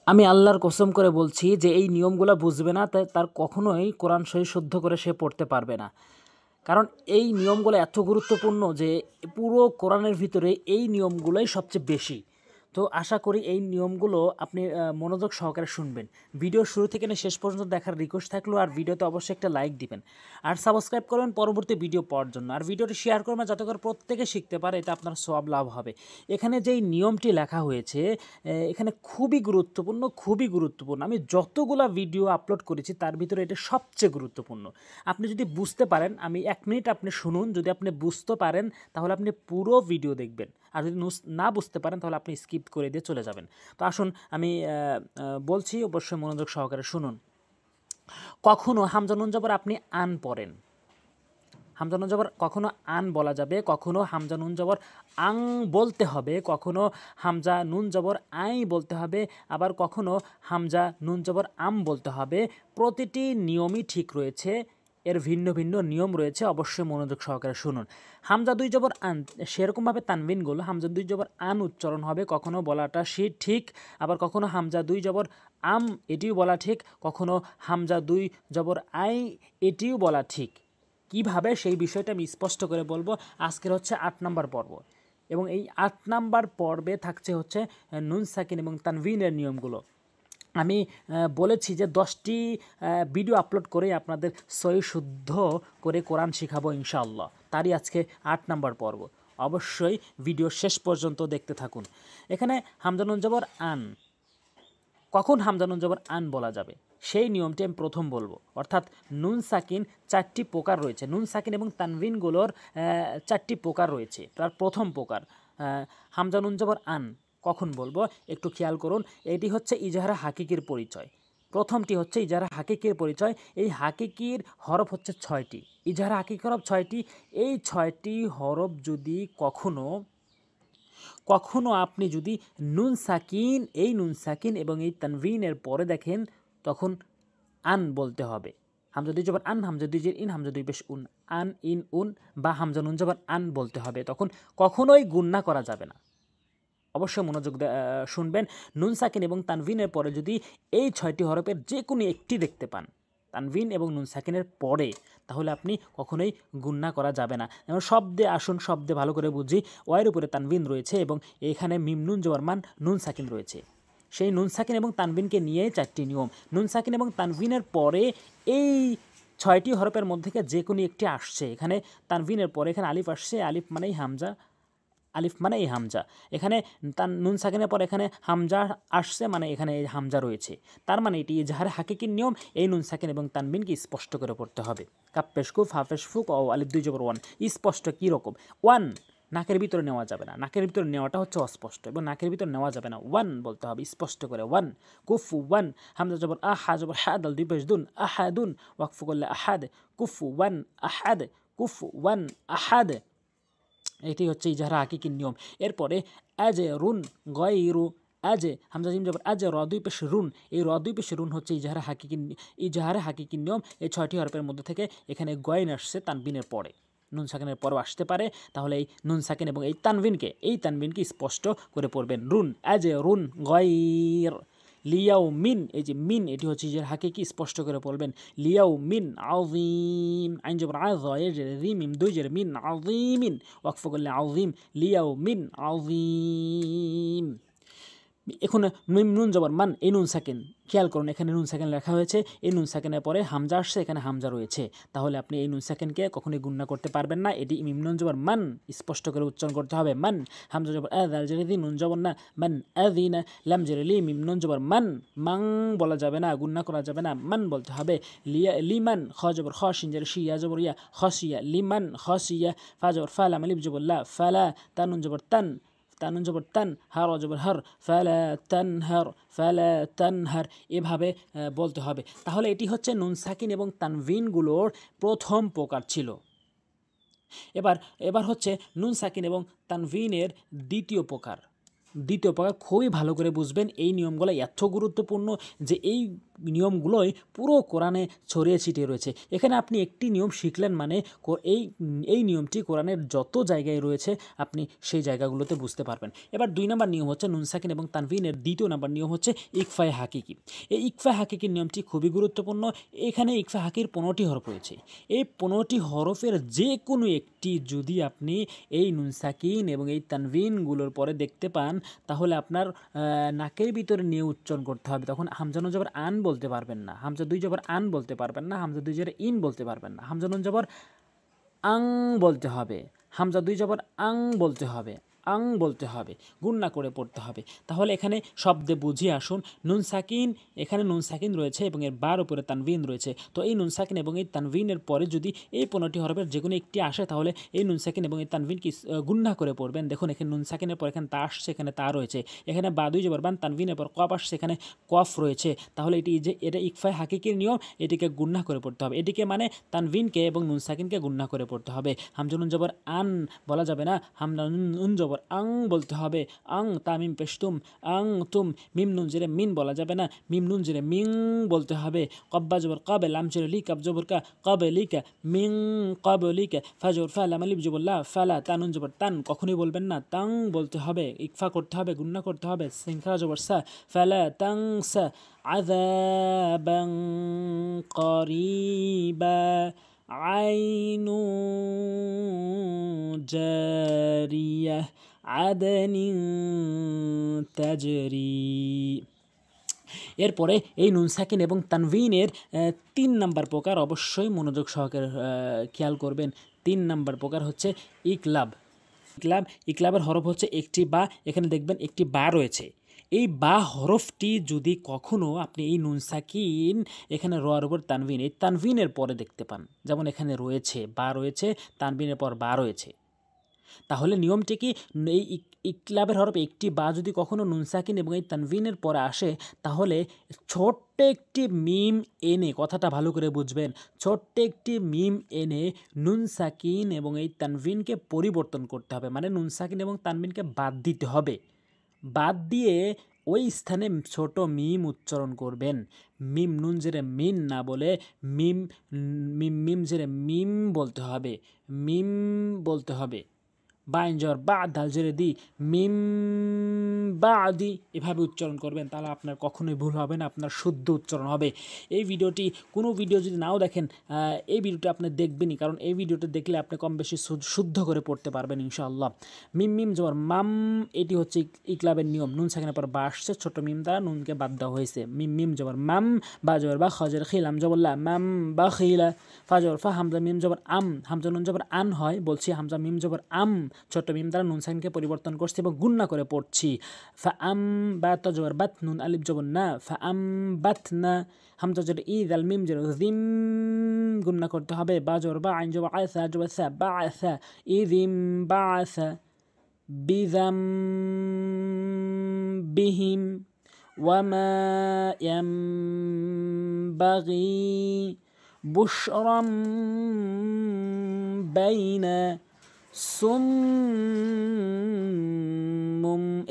আমি আল্লাহর কসম করে বলছি যে এই নিয়মগুলো বুঝবে না তার কখনোই কোরআন শরীফ শুদ্ধ করে সে পড়তে পারবে না। কারণ এই নিয়মগুলো এত গুরুত্বপূর্ণ যে পুরো কোরআনের ভিতরে এই নিয়মগুলোই সবচেয়ে বেশি। তো আশা করি এই নিয়মগুলো আপনি মনোযোগ সহকারে শুনবেন। ভিডিও শুরু থেকে নিয়ে শেষ পর্যন্ত দেখার রিকোয়েস্ট থাকলো, আর ভিডিওতে অবশ্যই একটা লাইক দিবেন আর সাবস্ক্রাইব করবেন পরবর্তী ভিডিও পাওয়ার জন্য, আর ভিডিওটি শেয়ার করবেন যাতে করে প্রত্যেকে শিখতে পারে, এটা আপনার সওয়াব লাভ হবে। এখানে যেই নিয়মটি লেখা হয়েছে এখানে খুবই গুরুত্বপূর্ণ। আমি যতগুলা ভিডিও আপলোড করেছি তার ভিতরে এটা সবচেয়ে গুরুত্বপূর্ণ। আপনি যদি বুঝতে পারেন, আমি 1 মিনিট আপনি শুনুন, যদি আপনি বুঝতে পারেন তাহলে আপনি পুরো ভিডিও দেখবেন, আর যদি না বুঝতে পারেন তাহলে আপনি স্কিপ করে দিয়ে চলে যাবেন। তো আসুন আমি বলছি, অবশ্যই মনোযোগ সহকারে শুনুন। কখনো হামজা নুন জবর আপনি আন পড়েন, হামজা নুন জবর কখনো আন বলা যাবে, কখনো হামজা নুন জবর আং বলতে হবে, কখনো হামজা নুন জবর আই বলতে হবে, আবার কখনো হামজা নুন জবর আম বলতে হবে। প্রতিটি নিয়মই ঠিক রয়েছে, এর ভিন্ন ভিন্ন নিয়ম রয়েছে, অবশ্যই মনোযোগ সহকারে শুনুন। হামজা দুই জবর আন, সেরকমভাবে তানবিনগুলো হামজা দুই জবর আন উচ্চারণ হবে, কখনো বলাটা ঠিক, আবার কখনো হামজা দুই জবর আম এটিও বলা ঠিক, কখনো হামজা দুই জবর আই এটিও বলা ঠিক। কিভাবে সেই বিষয়টা আমি স্পষ্ট করে বলবো। আজকের হচ্ছে 8 নাম্বার পর্ব, এবং এই 8 নাম্বার পর্বে থাকছে হচ্ছে নুন সাকিন এবং তানভিনের নিয়মগুলো। আমি বলেছি যে 10টি ভিডিও আপলোড করে আপনাদের সহি শুদ্ধ করে কোরআন শিখাবো ইনশাআল্লাহ, তারই আজকে 8 নাম্বার পর্ব। অবশ্যই ভিডিও শেষ পর্যন্ত দেখতে থাকুন। এখানে হামজা নুন জবর আন, কখন হামজা নুন জবর আন বলা যাবে সেই নিয়মটি আমি প্রথম বলবো। অর্থাৎ নুন সাকিন 4টি প্রকার রয়েছে, নুন সাকিন এবং তানভিনগুলোর 4টি প্রকার রয়েছে। তার প্রথম প্রকার হামজা নুন জবর আন কখন বলবো একটু খেয়াল করুন। এটি হচ্ছে ইজাহারা হাকিকির পরিচয়। প্রথমটি হচ্ছে ইজাহারা হাকিকির পরিচয়। এই হাকিকির হরফ হচ্ছে 6টি, ইজাহারা হাকিকি হরফ 6টি। এই 6টি হরফ যদি কখনো আপনি যদি নুন সাকিন, এই নুন সাকিন এবং এই তানভিনের পরে দেখেন, তখন আন বলতে হবে। হামজা দুই জবর আন, হামজা দুই জের ইন, হামজা দুই পেশ উন, আন ইন উন, বা হামজা নুন জবর আন বলতে হবে। তখন কখনোই গুণনা করা যাবে না। অবশ্যই মনোযোগ শুনবেন। নুন সাকিন এবং তানভিনের পরে যদি এই 6টি হরফের যে কোনো একটি দেখতে পান তানভিন এবং নুন সাকিনের পরে, তাহলে আপনি কখনোই গুণনা করা যাবে না। এবং শব্দে আসুন, শব্দে ভালো করে বুঝি। ওয়ের উপরে তানভিন রয়েছে এবং এখানে মিম নুন জবর মান নুন সাকিন রয়েছে। সেই নুন সাকিন এবং তানভিনকে নিয়ে 4টি নিয়ম। নুন সাকিন এবং তানভিনের পরে এই 6টি হরফের মধ্যে থেকে যে কোনো একটি আসছে। এখানে তানভিনের পরে এখানে আলিফ আসছে, আলিফ মানেই হামজা, আলিফ মানে এই হামজা। এখানে তার নুন সাকিনের পর এখানে হামজা আসছে, মানে এখানে এই হামজা রয়েছে। তার মানে এটি ইজহার হাকিকির নিয়ম। এই নুন সাকিন এবং তানবিনকে স্পষ্ট করে পড়তে হবে। কাপ্পেশ কুফ, হাফেশ ফুক ও আলিফ দুই জবর ওয়ান। স্পষ্ট কীরকম? ওয়ান নাকের ভিতরে নেওয়া যাবে না, নাকের ভিতরে নেওয়াটা হচ্ছে অস্পষ্ট, এবং নাকের ভিতরে নেওয়া যাবে না। ওয়ান বলতে হবে স্পষ্ট করে, ওয়ান। কুফু ওয়ান, হামজা জবর আহা জবর হাদ আল দুই পেশ দুন, আহাদুন ওয়াকফু করলে আহাদ, কুফু ওয়ান আহাদ, কুফু ওয়ান আহাদ। এটি হচ্ছে ইজাহারা হাকিকির নিয়ম। এরপরে আজে রুন গয়রু, আজে হামজা জিম জবর আজে র দুই পেশ রুন, এই র দুই পেশ রুন হচ্ছে ইজাহারা হাকিকির নিয়ম। এই 6টি হরফের মধ্যে থেকে এখানে গয়ন আসছে তানবিনের পরে, নুন সাকিনের পরেও আসতে পারে। তাহলে এই নুন সাকিন এবং এই তানবিনকে স্পষ্ট করে পড়বেন। রুন আজে রুন গয়র, লিয়াও মিন, এই যে মিন এটি হচ্ছে যে হাকিকি, স্পষ্ট করে বলবেন লিয়াও মিন আযীম, আইন জবর আয এজের রি মিম দুই জের মিন আযীমিন, ওয়াকফ করলে আযীম, লিয়াও মিন আযীম। এখন মিম নুন জবর মান, এই নুন সাকিন খেয়াল করুন, এখানে নুন সাকিন লেখা হয়েছে, এই নুন সাকিনের পরে হামজা আসছে, এখানে হামজা রয়েছে। তাহলে আপনি এই নুন সাকিনকে কখনোই গুণনা করতে পারবেন না। এটি মিম নুন জবর মান, স্পষ্ট করে উচ্চারণ করতে হবে। মান হামজা জবর আ দাল জেরে দি নুন জবর না, মান আযিনা লাম জেরে লি মিম নুন জবর মান, মাং বলা যাবে না, গুণনা করা যাবে না, মান বলতে হবে। লিমান খ জবর খ, শিন জেরে শিয়া জবর ইয়া, খসিয়া লিমান খসিয়া, ফা জবর ফা লাম আলিফ জবর লা, ফালা তানুন জবর তান, তানুন জবর তান, হার জবর হার, ফালা তানহার, ফালা তানহার, এভাবে বলতে হবে। তাহলে এটি হচ্ছে নুন সাকিন এবং তানভিনগুলোর প্রথম প্রকার ছিল। এবার হচ্ছে নুন সাকিন এবং তানভিনের দ্বিতীয় প্রকার। দ্বিতীয় প্রকার খুবই ভালো করে বুঝবেন। এই নিয়মগুলো এত গুরুত্বপূর্ণ যে এই নিয়মগুলোই পুরো কোরআনে ছড়িয়ে ছিটিয়ে রয়েছে। এখানে আপনি একটি নিয়ম শিখলেন মানে এই নিয়মটি কোরআনের যত জায়গায় রয়েছে আপনি সেই জায়গাগুলোতে বুঝতে পারবেন। এবার 2 নম্বর নিয়ম হচ্ছে নুন সাকিন এবং তানভিনের দ্বিতীয় নম্বর নিয়ম হচ্ছে ইকফায়ে হাকিকি। এই ইকফা হাকিকির নিয়মটি খুবই গুরুত্বপূর্ণ। এখানে ইকফা হাকির 15টি হরফ রয়েছে। এই 15টি হরফের যে কোনো একটি যদি আপনি এই নুন সাকিন এবং এই তানভিনগুলোর পরে দেখতে পান তাহলে আপনার নাকের ভিতরে নিয়ে উচ্চারণ করতে হবে। তখন হামজা নুন জবর আন বলতে পারবেন না, হামজা 2 জবর আন বলতে পারবেন না, হামজা 2 জবর ইন বলতে পারবেন না, হামজা নুন জবর আং বলতে হবে, হামজা 2 জবর আং বলতে হবে, আং বলতে হবে, গুণনা করে পড়তে হবে। তাহলে এখানে শব্দে বুঝিয়ে আসুন। নুন সাকিন, এখানে নুন সাকিন রয়েছে এবং এর বার উপরে তানভিন রয়েছে। তো এই নুন সাকিন এবং এই তানভিনের পরে যদি এই 15টি হরফের যে কোনো একটি আসে তাহলে এই নুন সাকিন এবং এই তানভিন কি গুণনা করে পড়বেন। দেখুন এখানে নুন সাকিনের পর এখানে তা আসছে, এখানে তা রয়েছে, এখানে বা 2 জবর বান, তানভিনের পর কফ আসছে, এখানে কফ রয়েছে। তাহলে এটা ইকফায়ে হাকিকির নিয়ম, এটিকে গুণনা করে পড়তে হবে। এটিকে মানে তানভিনকে এবং নুন সাকিনকে গুণনা করে পড়তে হবে। হামজা নুন জবর আন বলা যাবে না, হামজা নুন জবর আং বলতে হবে। আং তামিম পেশতুম, আং তুম, মিম নুন জেরে মিন বলা যাবে না, মিম নুন জেরে মিং বলতে হবে। কব্বা জবর কাবে, লাম জেরে লি, কাব জবর কা, কাবে লিকা, মিং কাবে লিকা, ফা জবর ফা, লাম আলিফ জবর লা, ফালা, তানুন জবর তান, কখনোই বলবেন না, তাং বলতে হবে। ইকফা করতে হবে, গুণনা করতে হবে। সিনখা জবর সা, ফালা তাং সা, আযাবান করিবা, আইনু জারিয়া, আদানিন তাজরি। এরপরে এই নুন সাকিন এবং তানভিনের 3 নম্বর প্রকার অবশ্যই মনোযোগ সহকারে খেয়াল করবেন। 3 নম্বর প্রকার হচ্ছে ইকলাব। ইকলাবের হরফ হচ্ছে একটি বা, এখানে দেখবেন একটি বা রয়েছে। এই বা হরফটি যদি কখনো আপনি এই নুন সাকিন এখানে রর উপর তানভিন, এই তানভিনের পরে দেখতে পান, যেমন এখানে রয়েছে বা রয়েছে, তানভিনের পর বা রয়েছে, তাহলে নিয়মটি কি, এই ইকলাবের হরফ একটি বা যদি কখনো নুন সাকিন এবং এই তানভিনের পরে আসে তাহলে ছোট্ট একটি মিম এনে, কথাটা ভালো করে বুঝবেন, ছোট্ট একটি মিম এনে নুন সাকিন এবং এই তানভিনকে পরিবর্তন করতে হবে। মানে নুন সাকিন এবং তানভিনকে বাদ দিতে হবে, বাদ দিয়ে ওই স্থানে ছোট মিম উচ্চারণ করবেন। মিম নুন জেরে মিন না বলে মিম মিম মিম জেরে মিম বলতে হবে, মিম বলতে হবে। বাইন জর বা, দাল জেরে দি, মিম বাদি, এভাবে উচ্চারণ করবেন। তাহলে আপনার কখনোই ভুল হবে না, আপনার শুদ্ধ উচ্চারণ হবে। এই ভিডিওটি, কোনো ভিডিও যদি নাও দেখেন, এই ভিডিওটি আপনি দেখবেনই, কারণ এই ভিডিওটা দেখলে আপনি কম বেশি শুদ্ধ করে পড়তে পারবেন ইনশাআল্লাহ। মিম মিম জবর মাম, এটি হচ্ছে ইকলাবের নিয়ম। নুন সাকিনের পর বা আসছে, ছোট মিম দ্বারা নুনকে বাদ দেওয়া হয়েছে। মিম মিম জবর মাম, বা জবর বা, খজর খিলাম জবরলা, মাম বা খিলা, ফা জবর ফা, হামজা মিম জবর আম, হামজা নুন জবর আন হয়, বলছি হামজা মিম জবর আম, ছোট মিম দ্বারা নুন সাকিনকে পরিবর্তন করছি এবং গুণনা করে পড়ছি। ফা আম বা তা জবর বাত, নুন আলিফ জবর না, ফা আম বাত না, হামজা জবর ই, দাল মিম জবর জিম, গুণনা করতে হবে। বা জবর বা, আইন জবর আয়সা, জবর সা, বা আসা, ইদিম বা আসা, বিজাম বিহিম, ওয়ামা ইয়ামবাগি, বুশরাম বাইনা সুম্মুম।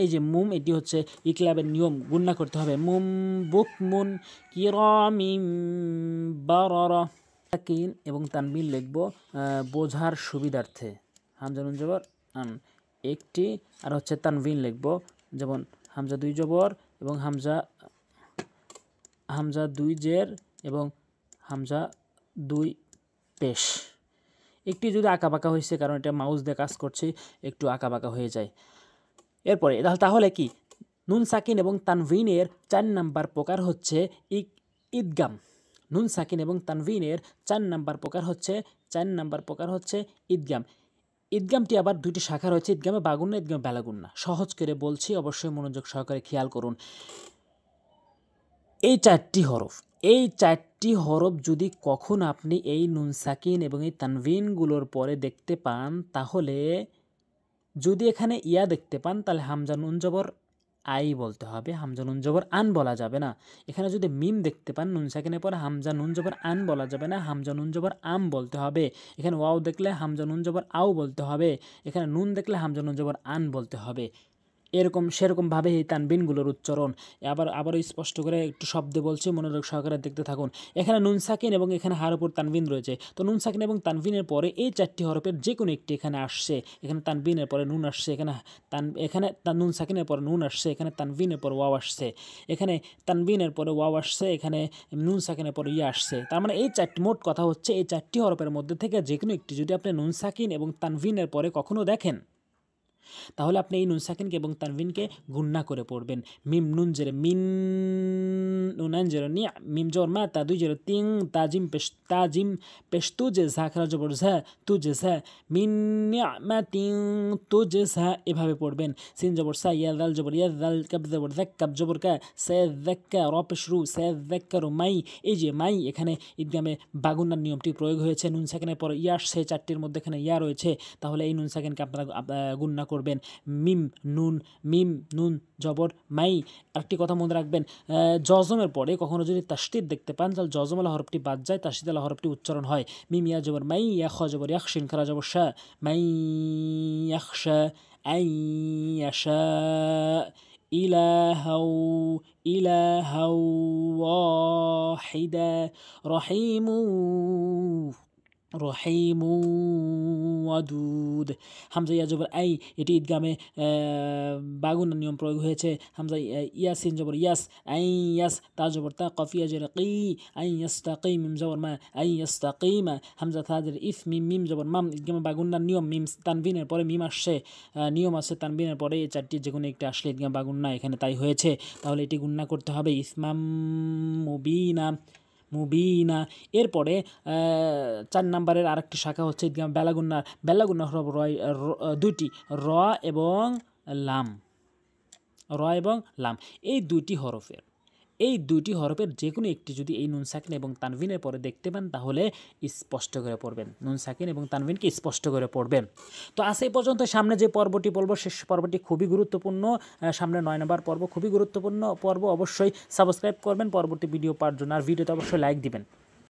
এই যে মুম, এটি হচ্ছে ইকলাবের নিয়ম, গুণনা করতে হবে। মুম বুকমুন কিরামিম বারারা। সাকিন এবং তানবিন লিখব বোঝার সুবিধার্থে। হামজা নুন জবর আন একটি, আর হচ্ছে তানবিন লিখব, যেমন হামজা 2 জবর এবং হামজা 2 জের এবং হামজা 2 পেশ। একটি যদি আঁকাবাঁকা হয়েছে, কারণ এটা মাউস দিয়ে কাজ করছে, একটু আঁকাবাঁকা হয়ে যায়। এরপরে তাহলে কি, নুন সাকিন এবং তানভিনের 4 নাম্বার প্রকার হচ্ছে ঈদগাম। নুন সাকিন এবং তানভিনের 4 নাম্বার প্রকার হচ্ছে ঈদগাম। ঈদগামটি আবার 2টি শাখা রয়েছে, ঈদগামে বাগুন্না, ঈদগামে বেলাগুন্না। সহজ করে বলছি, অবশ্যই মনোযোগ সহকারে খেয়াল করুন। এই 4টি হরফ যদি কখন আপনি এই নুন সাকিন এবং এই তানভিনগুলোর পরে দেখতে পান, তাহলে যদি এখানে ইয়া দেখতে পান তাহলে হামজা নুন জবর আই বলতে হবে, হামজা নুন জবর আন বলা যাবে না। এখানে যদি মিম দেখতে পান নুন সাকিনের পরে হামজা নুন জবর আন বলা যাবে না, হামজা নুন জবর আম বলতে হবে। এখানে ওয়াও দেখলে হামজা নুন জবর আও বলতে হবে। এখানে নুন দেখলে হামজা নুন জবর আন বলতে হবে। সেরকমভাবে এই তানবিনগুলোর উচ্চারণ। আবারও স্পষ্ট করে একটু শব্দে বলছি, মনোযোগ সহকারে দেখতে থাকুন। এখানে নুন সাকিন এবং এখানে হার উপর তানবিন রয়েছে। তো নুন সাকিন এবং তানবিনের পরে এই 4টি হরফের যে কোনো একটি এখানে আসছে। এখানে তানবিনের পরে নুন আসছে, এখানে নুন সাকিনের পরে নুন আসছে, এখানে তানবিনের পর ওয়াও আসছে, এখানে তানবিনের পরে ওয়াও আসছে, এখানে নুন সাকিনের পরে ইয়া আসছে। তার মানে এই 4টি, মোট কথা হচ্ছে এই 4টি হরফের মধ্যে থেকে যে কোনো একটি যদি আপনি নুন সাকিন এবং তানবিনের পরে কখনো দেখেন, তাহলে আপনি এই নুন সাকিনকে এবং তানবিনকে গুণনা করে পড়বেন। মিম নুন জেরে মিন, নুনান জেরে নি, মিম জবর মা, তা দুই জেরে তিং, তাজিম পেশ তু যে ঝা খেলা জবর ঝা, তু যে ঝা, মিন মা তিং তু যে ঝা, এভাবে পড়বেন। সিন জবর সা, ইয়া দাল জবর ইয়া দাল, কাব জবর দাক, কাব জবর কা, সে দাক্কা, র পেশ রু, সে দাক্কারু মাই। এই যে মাই, এখানে ঈদগামে বাগুনার নিয়মটি প্রয়োগ হয়েছে। নুন সাকিনের পর ইয়া আসছে, 4টির মধ্যে এখানে ইয়া রয়েছে, তাহলে এই নুন সাকিনকে আপনারা গুণনা করবেন। মিম নুন জবর মাই। আরেকটি কথা মনে রাখবেন, জজমের পরে কখনো যদি তাসদীদ দেখতে পান, তাহলে জজমওয়ালা হরফটি বাদ যায়, তাসদীদওয়ালা হরফটি উচ্চারণ হয়। মিম ইয়া জবর মাই, ইয়া খ জবর ইয়াখ, শিন খারা জবর শা, মাই ইয়াখশা, আই ইয়াশা, ইলাহাউ ওয়াহিদা, রহিমু ওয়াদুদ। হামজা ইয়া জবর আই, এটি ঈদগামে বাগুনার নিয়ম প্রয়োগ হয়েছে। হামজা ইয়াসিন জবর ইয়াস, আই ইয়াস, তা জবর তা, কফিয়া জের কি, আই ইয়াস্তাকি, মিম জবর মা, আই ইয়াস্তাকিমা। হামজা তাদের ইফ, মিম জবর মাম, ঈদগামে বাগুনার নিয়ম। মিম তানবিনের পরে মিম আসছে, নিয়ম আছে তানবিনের পরে এই 4টি যে কোনো একটা আসলে ঈদগামে বাগুন্না, এখানে তাই হয়েছে। তাহলে এটি গুণনা করতে হবে। ইসমাম মুবিনা। এরপরে 4 নম্বরের আরেকটি শাখা হচ্ছে ঈদগাম বেলাগুন্না হরফ দুইটি, র এবং লাম। এই দুইটি হরফের যে কোনো একটি যদি এই নুন সাকিন এবং তানবিনের পরে দেখতে পান, তাহলে স্পষ্ট করে পড়বেন, নুন সাকিন এবং তানবিনকে স্পষ্ট করে পড়বেন। তো আজ এই পর্যন্ত। সামনে যে পর্বটি বলবো, শেষ পর্বটি খুবই গুরুত্বপূর্ণ। সামনে 9 নম্বর পর্ব, খুবই গুরুত্বপূর্ণ পর্ব। অবশ্যই সাবস্ক্রাইব করবেন পরবর্তী ভিডিও পাওয়ার জন্য, আর ভিডিওতে অবশ্যই লাইক দিবেন।